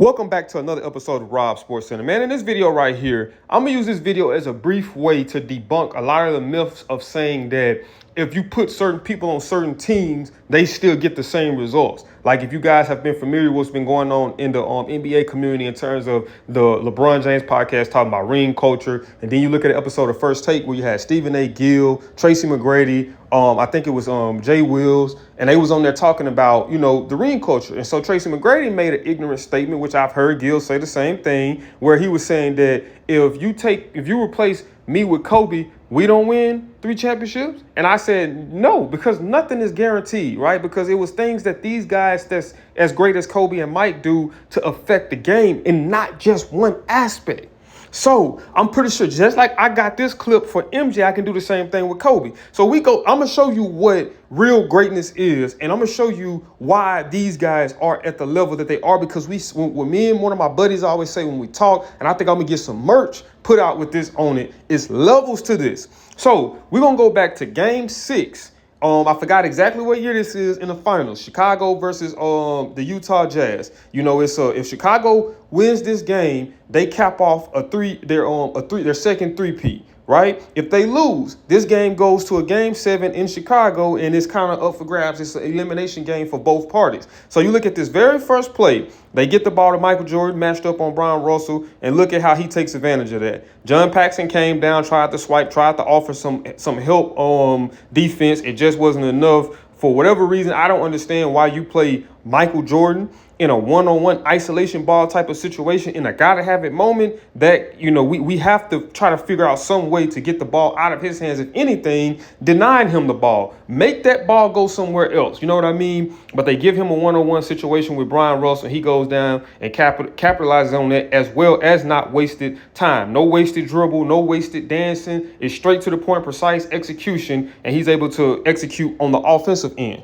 Welcome back to another episode of Rob Sports Center. Man, in this video right here, I'm going to use this video as a brief way to debunk a lot of the myths of saying that if you put certain people on certain teams, they still get the same results. Like if you guys have been familiar with what's been going on in the NBA community in terms of the LeBron James podcast talking about ring culture, and then you look at an episode of First Take where you had Stephen A. Gill, Tracy McGrady, I think it was Jay Wills, and they was on there talking about, the ring culture. And so Tracy McGrady made an ignorant statement, which I've heard Gill say the same thing, where he was saying that if you replace me with Kobe, we don't win 3 championships. And I said, no, because nothing is guaranteed, right? Because it was things that these guys that's as great as Kobe and Mike do to affect the game and not just one aspect. So I'm pretty sure just like I got this clip for MJ, I can do the same thing with Kobe. So I'm going to show you what real greatness is. And I'm going to show you why these guys are at the level that they are, because when me and one of my buddies always say when we talk, and I think I'm going to get some merch put out with this on it, it's levels to this. So we're going to go back to game 6. I forgot exactly what year this is in the finals. Chicago versus the Utah Jazz. If Chicago wins this game, they cap off their second three-peat, right? If they lose, this game goes to a game 7 in Chicago, and it's kind of up for grabs. It's an elimination game for both parties. So you look at this very first play. They get the ball to Michael Jordan, matched up on Bryon Russell, and look at how he takes advantage of that. John Paxson came down, tried to swipe, tried to offer some help defense. It just wasn't enough. For whatever reason, I don't understand why you play Michael Jordan in a one-on-one isolation ball type of situation in a gotta-have-it moment that, we have to try to figure out some way to get the ball out of his hands. If anything, denying him the ball. Make that ball go somewhere else. You know what I mean? But they give him a one-on-one situation with Bryon Russell. He goes down and capitalizes on that, as well as not wasted time. No wasted dribble, no wasted dancing. It's straight to the point, precise execution, and he's able to execute on the offensive end.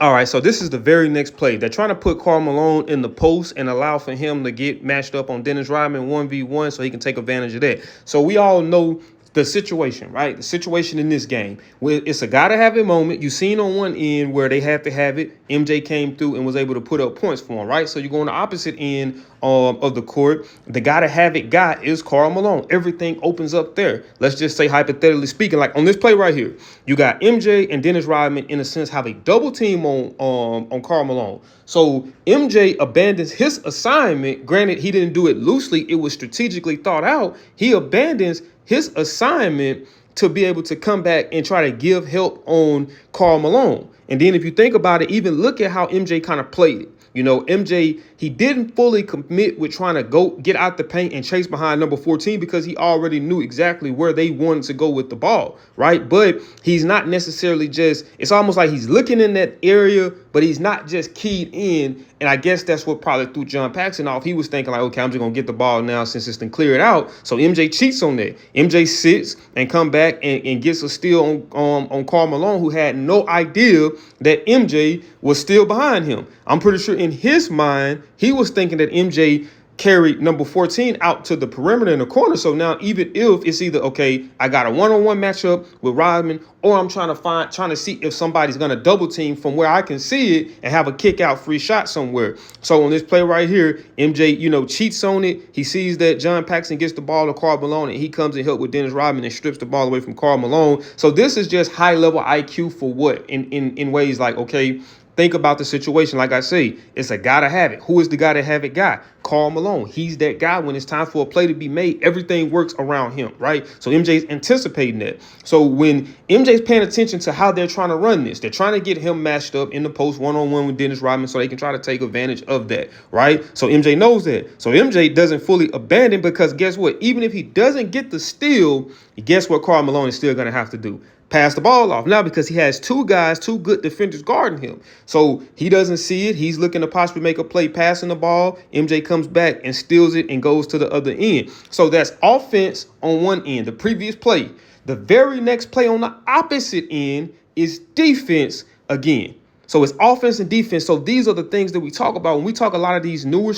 All right, so this is the very next play. They're trying to put Karl Malone in the post and allow for him to get matched up on Dennis Rodman 1v1 so he can take advantage of that. So we all know the situation, right? The situation in this game where it's a gotta have it moment. You seen on one end where they had to have it. MJ came through and was able to put up points for him, right? So you go on the opposite end of the court. The gotta have it guy is Karl Malone. Everything opens up there. Let's just say, hypothetically speaking, like on this play right here, you got MJ and Dennis Rodman in a sense have a double team on Karl Malone. So MJ abandons his assignment. Granted, he didn't do it loosely. It was strategically thought out. He abandons his assignment to be able to come back and try to give help on Karl Malone. And then if you think about it, even look at how MJ kind of played it. MJ, he didn't fully commit with trying to go get out the paint and chase behind number 14 because he already knew exactly where they wanted to go with the ball, right? But he's not necessarily it's almost like he's looking in that area, but he's not just keyed in. And I guess that's what probably threw John Paxson off. He was thinking like, okay, I'm just going to get the ball now since it's been cleared out. So MJ cheats on that. MJ sits and come back and gets a steal on Karl Malone, who had no idea that MJ was still behind him. I'm pretty sure in his mind, he was thinking that MJ carried number 14 out to the perimeter in the corner. So now even if it's either, okay, I got a one-on-one matchup with Rodman, or I'm trying to see if somebody's going to double team from where I can see it and have a kick out free shot somewhere. So on this play right here, MJ, cheats on it. He sees that John Paxson gets the ball to Karl Malone, and he comes and helps with Dennis Rodman and strips the ball away from Karl Malone. So this is just high level IQ for what? In ways like, okay, think about the situation. Like I say, it's a gotta have it. Who is the gotta have it guy? Karl Malone. He's that guy. When it's time for a play to be made, everything works around him, right? So MJ's anticipating that. So when MJ's paying attention to how they're trying to run this, they're trying to get him matched up in the post one-on-one with Dennis Rodman so they can try to take advantage of that, right? So MJ knows that. So MJ doesn't fully abandon, because guess what? Even if he doesn't get the steal, guess what Karl Malone is still going to have to do? Pass the ball off now, because he has two good defenders guarding him. So he doesn't see it. He's looking to possibly make a play passing the ball. MJ comes back and steals it and goes to the other end. So that's offense on one end, the previous play. The very next play on the opposite end is defense again. So it's offense and defense. So these are the things that we talk about. When we talk a lot of these newer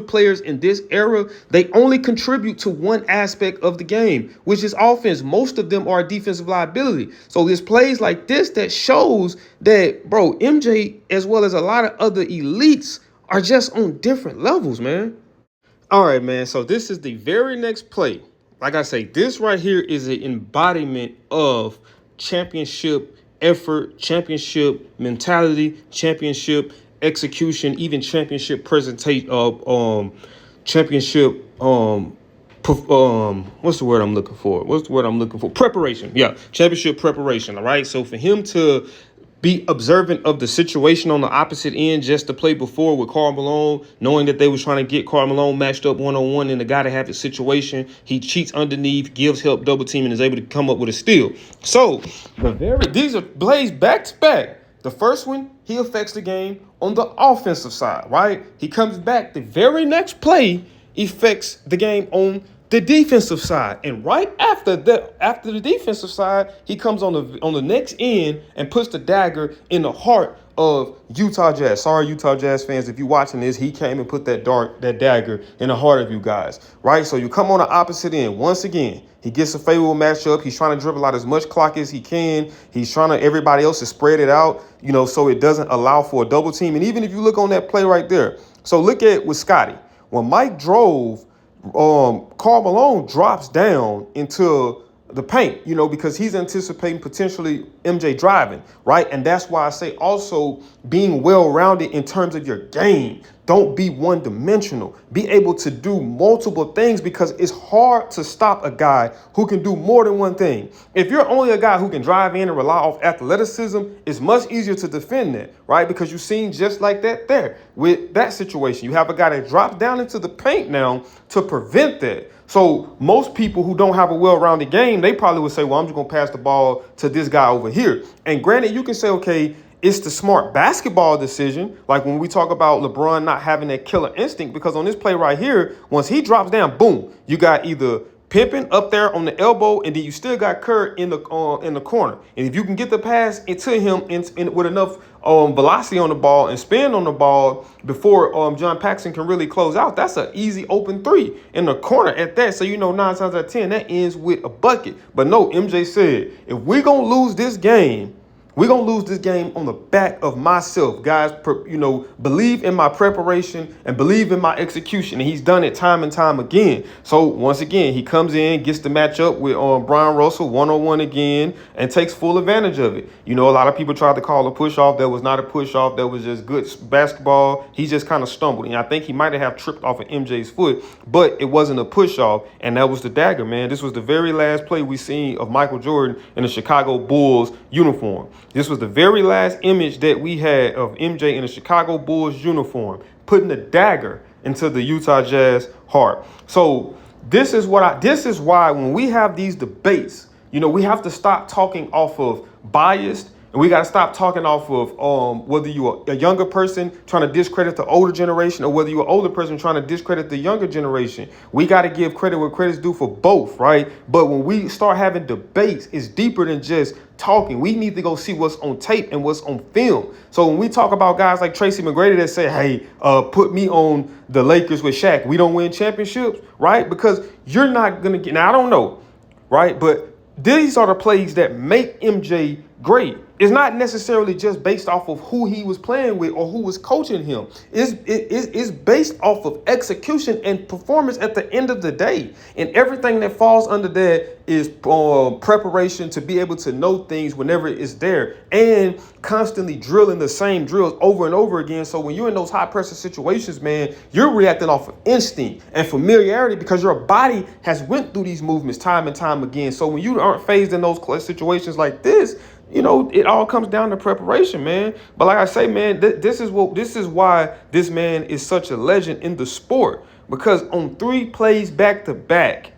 players in this era, they only contribute to one aspect of the game, which is offense. Most of them are a defensive liability. So there's plays like this that shows that, bro, MJ, as well as a lot of other elites, are just on different levels, man. All right, man. So this is the very next play. Like I say, this right here is an embodiment of championship effort, championship mentality, championship execution, even championship presentation championship what's the word I'm looking for? Preparation. Yeah, championship preparation. All right. So for him to be observant of the situation on the opposite end, just to play before with Karl Malone, knowing that they was trying to get Karl Malone matched up one-on-one and the guy to have the situation. He cheats underneath, gives help, double team, and is able to come up with a steal. So these are plays back to back. The first one, he affects the game on the offensive side, right? He comes back. The very next play affects the game on the defensive side, and right after the defensive side, he comes on the next end and puts the dagger in the heart of Utah Jazz. Sorry, Utah Jazz fans, if you're watching this, he came and put that dagger in the heart of you guys, right? So you come on the opposite end once again. He gets a favorable matchup. He's trying to dribble out as much clock as he can. He's trying to everybody else to spread it out, so it doesn't allow for a double team. And even if you look on that play right there, so look at with Scotty when Mike drove. Karl Malone drops down into the paint, because he's anticipating potentially MJ driving, right? And that's why I say also being well-rounded in terms of your game. Don't be one-dimensional. Be able to do multiple things, because it's hard to stop a guy who can do more than one thing. If you're only a guy who can drive in and rely off athleticism, it's much easier to defend that, right? Because you've seen just like that there with that situation. You have a guy that drops down into the paint now to prevent that. So most people who don't have a well-rounded game, they probably would say, well, I'm just going to pass the ball to this guy over here. And granted, you can say, okay, it's the smart basketball decision. Like when we talk about LeBron not having that killer instinct, because on this play right here, once he drops down, boom, you got either Pimpin up there on the elbow, and then you still got Kurt in the corner. And if you can get the pass into him with enough velocity on the ball and spin on the ball before John Paxson can really close out, that's an easy open three in the corner at that. So 9 times out of 10 that ends with a bucket. But no, MJ said, if we're gonna lose this game, we're going to lose this game on the back of myself. Guys, believe in my preparation and believe in my execution. And he's done it time and time again. So once again, he comes in, gets the matchup with Bryon Russell one-on-one again, and takes full advantage of it. A lot of people tried to call a push-off. That was not a push-off. That was just good basketball. He just kind of stumbled. And I think he might have tripped off of MJ's foot, but it wasn't a push-off. And that was the dagger, man. This was the very last play we seen of Michael Jordan in the Chicago Bulls uniform. This was the very last image that we had of MJ in a Chicago Bulls uniform, putting the dagger into the Utah Jazz heart. So this is why when we have these debates, we have to stop talking off of biased. And we got to stop talking off of whether you're a younger person trying to discredit the older generation or whether you're an older person trying to discredit the younger generation. We got to give credit where credit's due for both, right? But when we start having debates, it's deeper than just talking. We need to go see what's on tape and what's on film. So when we talk about guys like Tracy McGrady that say, hey, put me on the Lakers with Shaq, we don't win championships, right? Because you're not going to get, now I don't know, right? But these are the plays that make MJ great. It's not necessarily just based off of who he was playing with or who was coaching him. It's based off of execution and performance at the end of the day. And everything that falls under that is preparation to be able to know things whenever it's there and constantly drilling the same drills over and over again. So when you're in those high pressure situations, man, you're reacting off of instinct and familiarity because your body has went through these movements time and time again. So when you aren't phased in those situations like this, it all comes down to preparation, man. But like I say, man, this is why this man is such a legend in the sport, because on 3 plays back to back,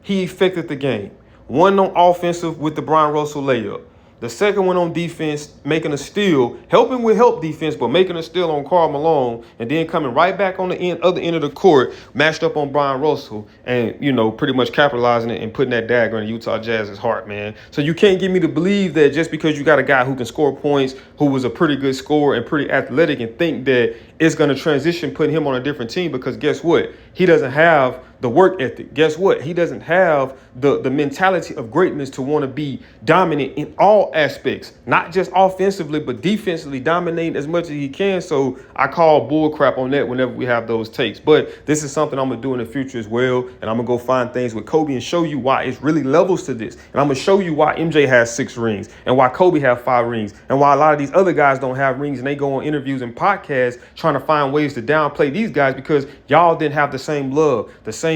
he affected the game. One on offensive with the Bryon Russell layup. The second one on defense, making a steal, helping with help defense, but making a steal on Karl Malone, and then coming right back on the other end of the court, matched up on Bryon Russell, and, pretty much capitalizing it and putting that dagger in the Utah Jazz's heart, man. So you can't get me to believe that just because you got a guy who can score points, who was a pretty good scorer and pretty athletic, and think that it's going to transition putting him on a different team, because guess what? He doesn't have the work ethic. Guess what? He doesn't have the mentality of greatness to want to be dominant in all aspects, not just offensively, but defensively dominating as much as he can. So I call bull crap on that whenever we have those takes. But this is something I'm going to do in the future as well. And I'm going to go find things with Kobe and show you why it's really levels to this. And I'm going to show you why MJ has 6 rings and why Kobe have 5 rings and why a lot of these other guys don't have rings, and they go on interviews and podcasts trying to find ways to downplay these guys because y'all didn't have the same love, the same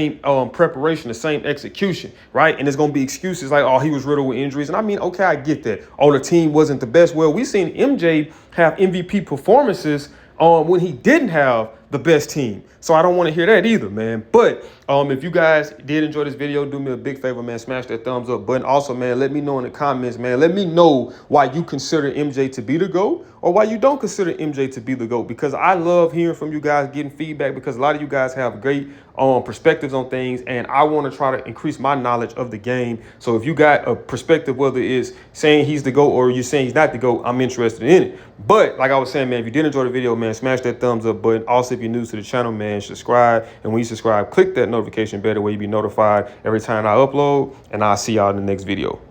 preparation, the same execution, right? And there's going to be excuses like, oh, he was riddled with injuries. And I mean, okay, I get that. Oh, the team wasn't the best. Well, we seen MJ have MVP performances when he didn't have the best team. So I don't want to hear that either, man. But if you guys did enjoy this video, do me a big favor, man. Smash that thumbs up button. Also, man, let me know in the comments, man. Let me know why you consider MJ to be the GOAT or why you don't consider MJ to be the GOAT, because I love hearing from you guys, getting feedback, because a lot of you guys have great perspectives on things, and I want to try to increase my knowledge of the game. So if you got a perspective, whether it's saying he's the GOAT or you're saying he's not the GOAT, I'm interested in it. But like I was saying, man, if you did enjoy the video, man, smash that thumbs up button. Also, if you're new to the channel, man, subscribe. And when you subscribe, click that notification bell where you be notified every time I upload. And I'll see y'all in the next video.